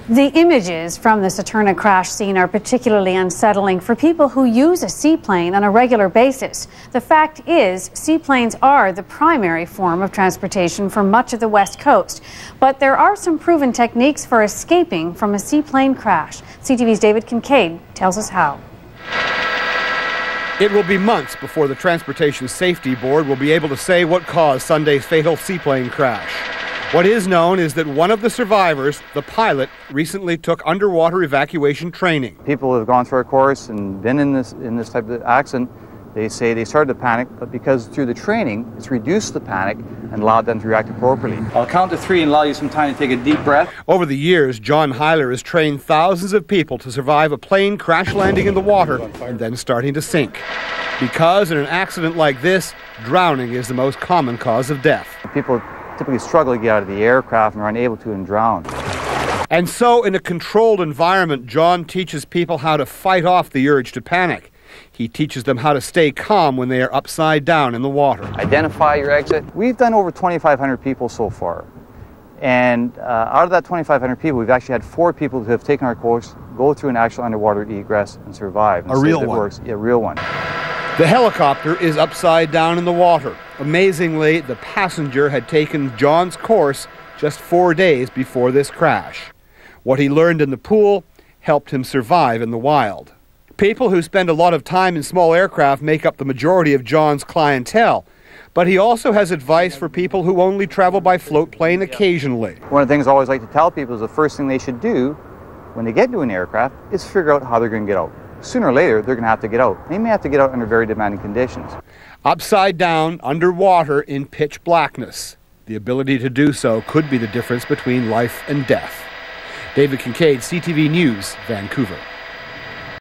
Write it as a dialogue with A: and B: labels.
A: The images from the Saturna crash scene are particularly unsettling for people who use a seaplane on a regular basis. The fact is, seaplanes are the primary form of transportation for much of the West Coast. But there are some proven techniques for escaping from a seaplane crash. CTV's David Kincaid tells us how.
B: It will be months before the Transportation Safety Board will be able to say what caused Sunday's fatal seaplane crash. What is known is that one of the survivors, the pilot, recently took underwater evacuation training.
C: People who have gone through our course and been in this type of accident, they say they started to panic, but because through the training, it's reduced the panic and allowed them to react appropriately. I'll count to 3 and allow you some time to take a deep breath.
B: Over the years, John Heiler has trained thousands of people to survive a plane crash landing in the water and then starting to sink. Because in an accident like this, drowning is the most common cause of death.
C: People typically struggle to get out of the aircraft and are unable to and drown.
B: And so in a controlled environment, John teaches people how to fight off the urge to panic. He teaches them how to stay calm when they are upside down in the water.
C: Identify your exit. We've done over 2,500 people so far. And out of that 2,500 people, we've actually had 4 people who have taken our course, go through an actual underwater egress and survive. And
B: a real one?
C: Works. Yeah, a real one.
B: The helicopter is upside down in the water. Amazingly, the passenger had taken John's course just 4 days before this crash. What he learned in the pool helped him survive in the wild. People who spend a lot of time in small aircraft make up the majority of John's clientele, but he also has advice for people who only travel by float plane occasionally.
C: One of the things I always like to tell people is the first thing they should do when they get into an aircraft is figure out how they're going to get out. Sooner or later, they're going to have to get out. They may have to get out under very demanding conditions.
B: Upside down, underwater, in pitch blackness. The ability to do so could be the difference between life and death. David Kincaid, CTV News, Vancouver.